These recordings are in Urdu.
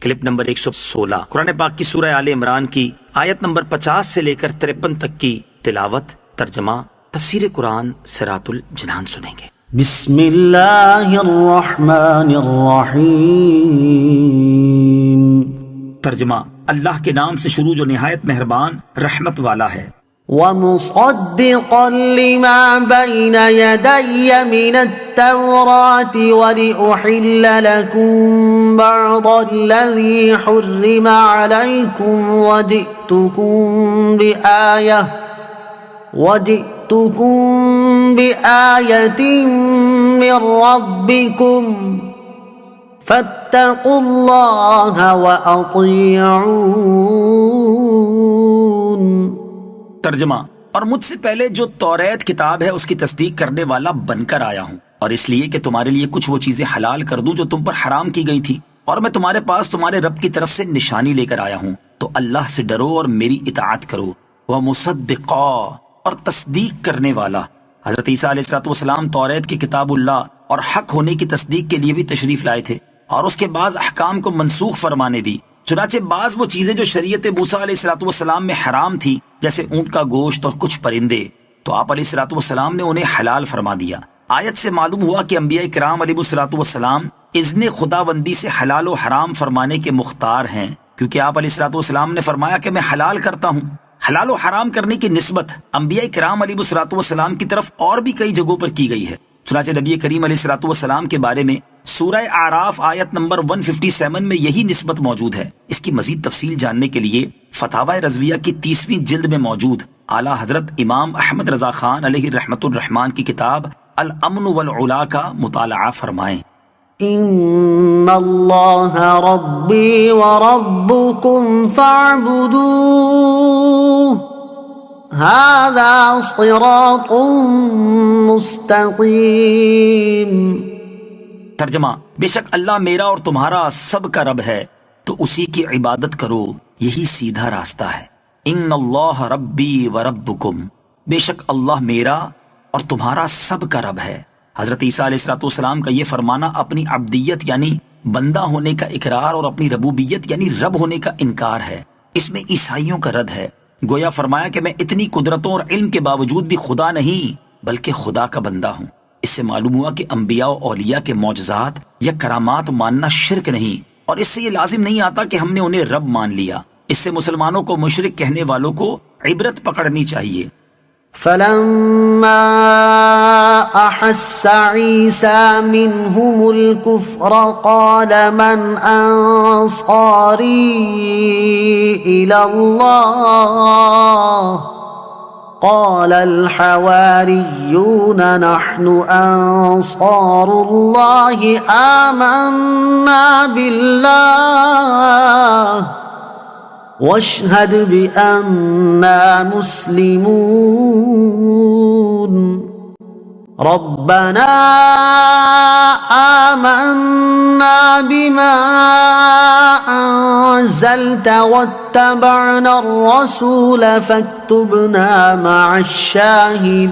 کلپ نمبر 116 قرآن پاک کی سورہ آل عمران کی آیت نمبر 50 سے لے کر 53 تک کی تلاوت، ترجمہ، تفسیر قرآن صراط الجنان سنیں گے۔ بسم اللہ الرحمن الرحیم۔ ترجمہ، اللہ کے نام سے شروع جو نہایت مہربان رحمت والا ہے۔ وَمُصَدِّقًا لِمَا بَيْنَ يَدَيَّ مِنَ التَّوْرَاةِ وَلِأُحِلَّ لَكُمْ بَعْضَ الَّذِي حُرِّمَ عَلَيْكُمْ وَجِئْتُكُمْ بِآيَةٍ مِّن رَّبِّكُمْ فَاتَّقُوا اللَّهَ وَأَطِيعُونِ۔ ترجمہ، اور مجھ سے پہلے جو توریت کتاب ہے اس کی تصدیق کرنے والا بن کر آیا ہوں، اور اس لیے کہ تمہارے لیے کچھ وہ چیزیں حلال کر دوں جو تم پر حرام کی گئی تھی، اور میں تمہارے پاس تمہارے رب کی طرف سے نشانی لے کر آیا ہوں، تو اللہ سے ڈرو اور میری اطاعت کرو۔ وَمُصَدِّقًا، اور تصدیق کرنے والا۔ حضرت عیسیٰ علیہ السلام توریت کی کتاب اللہ اور حق ہونے کی تصدیق کے لیے بھی تشریف لائے تھے، اور اس کے بعض احکام کو منسوخ فرمانے بھی۔ چنانچہ بعض وہ چیزیں جو شریعت موسیٰ علیہ السلام میں حرام تھی، جیسے اونٹ کا گوشت اور کچھ پرندے، تو آپ علیہ السلام نے انہیں حلال فرما دیا۔ آیت سے معلوم ہوا کہ انبیاء کرام علیہ السلام اذن خداوندی سے حلال و حرام فرمانے کے مختار ہیں، کیونکہ آپ علیہ السلام نے فرمایا کہ میں حلال کرتا ہوں۔ حلال و حرام کرنے کی نسبت انبیاء کرام علیہ السلام کی طرف اور بھی کئی جگہوں پر کی گئی ہے۔ چنانچہ نبی کریم علیہ السلام کے بارے میں سورہ اعراف آیت نمبر 157 میں یہی نسبت موجود ہے۔ اس کی مزید تفصیل جاننے کے لیے فتاوی رضویہ کی 30ویں جلد میں موجود اعلیٰ حضرت امام احمد رضا خان علیہ رحمت الرحمان کی کتاب الامن والعلا کا مطالعہ فرمائیں۔ ان اللہ ربی وربکم فاعبدوہ ھذا صراط مستقیم۔ ترجمہ، بے شک اللہ میرا اور تمہارا سب کا رب ہے، تو اسی کی عبادت کرو، یہی سیدھا راستہ ہے۔ ان اللہ ربی و ربکم، بے شک اللہ میرا اور تمہارا سب کا رب ہے۔ حضرت عیسیٰ علیہ السلام کا یہ فرمانا اپنی عبدیت یعنی بندہ ہونے کا اقرار اور اپنی ربوبیت یعنی رب ہونے کا انکار ہے۔ اس میں عیسائیوں کا رد ہے۔ گویا فرمایا کہ میں اتنی قدرتوں اور علم کے باوجود بھی خدا نہیں بلکہ خدا کا بندہ ہوں۔ اس سے معلوم ہوا کہ انبیاء و اولیاء کے معجزات یا کرامات ماننا شرک نہیں، اور اس سے یہ لازم نہیں آتا کہ ہم نے انہیں رب مان لیا۔ اس سے مسلمانوں کو مشرک کہنے والوں کو عبرت پکڑنی چاہیے۔ فلما احس عیسیٰ منہم الکفر قال من انصاری الی اللہ قال الحواریون نحن انصار اللہ آمنا باللہ واشہد بأننا مسلمون ربنا آمنا بما انزلت واتبعنا الرسول فاکتبنا مع الشاہدین۔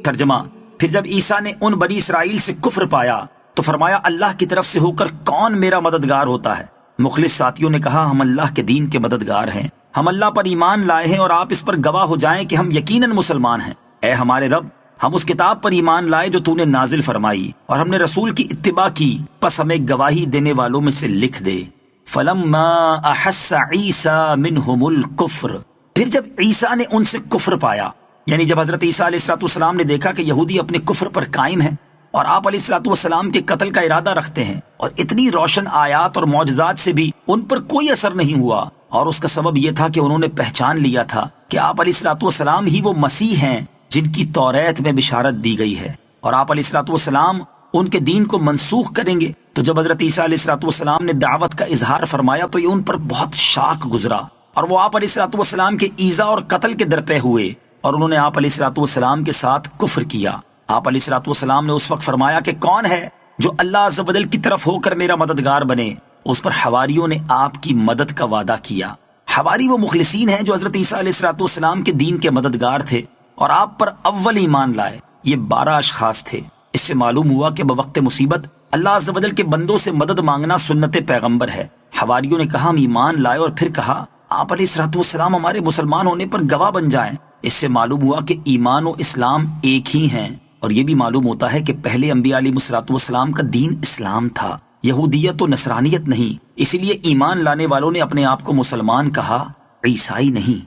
ترجمہ، پھر جب عیسیٰ نے ان بنی اسرائیل سے کفر پایا تو فرمایا اللہ کی طرف سے ہو کر کون میرا مددگار ہوتا ہے؟ مخلص ساتھیوں نے کہا ہم اللہ کے دین کے مددگار ہیں، ہم اللہ پر ایمان لائے ہیں اور آپ اس پر گواہ ہو جائیں کہ ہم یقیناً مسلمان ہیں۔ اے ہمارے رب، ہم اس کتاب پر ایمان لائے جو تو نے نازل فرمائی، اور ہم نے رسول کی اتباع کی، پس ہمیں گواہی دینے والوں میں سے لکھ دے۔ فلما احس عیسیٰ منہم الکفر، پھر جب عیسیٰ نے ان سے کفر پایا، یعنی جب حضرت عیسیٰ علیہ السلام نے دیکھا کہ یہودی اپنے کفر پر قائم ہیں اور آپ علیہ السلام کے قتل کا ارادہ رکھتے ہیں، اور اتنی روشن آیات اور معجزات سے بھی ان پر کوئی اثر نہیں ہوا، اور اس کا سبب یہ تھا کہ انہوں نے پہچان لیا تھا کہ آپ علیہ السلام ہی وہ مسیح ہیں جن کی توریت میں بشارت دی گئی ہے، اور آپ علیہ السلام ان کے دین کو منسوخ کریں گے۔ تو جب حضرت عیسیٰ علیہ السلام نے دعوت کا اظہار فرمایا تو یہ ان پر بہت شاق گزرا، اور وہ آپ علیہ السلام کے ایذا اور قتل کے درپے ہوئے، اور انہوں نے آپ علیہ السلام کے ساتھ کفر کیا۔ آپ علیہ السلام نے اس وقت فرمایا کہ کون ہے جو اللہ عز و جل کی طرف ہو کر میرا مددگار بنے؟ اس پر حواریوں نے آپ کی مدد کا وعدہ کیا۔ حواری وہ مخلصین ہیں جو حضرت عیسیٰ علیہ السلام کے دین کے مددگار تھے اور آپ پر اول ایمان لائے۔ یہ 12 اشخاص تھے۔ اس سے معلوم ہوا کہ بوقت مصیبت اللہ عز و جل کے بندوں سے مدد مانگنا سنت پیغمبر ہے۔ حواریوں نے کہا ہم ایمان لائے، اور پھر کہا آپ علیہ الصلوۃ والسلام ہمارے مسلمان ہونے پر گواہ بن جائیں۔ اس سے معلوم ہوا کہ ایمان و اسلام ایک ہی ہیں، اور یہ بھی معلوم ہوتا ہے کہ پہلے انبیاء علیہ الصلوۃ والسلام کا دین اسلام تھا، یہودیت و نصرانیت نہیں۔ اسی لیے ایمان لانے والوں نے اپنے آپ کو مسلمان کہا، عیسائی نہیں۔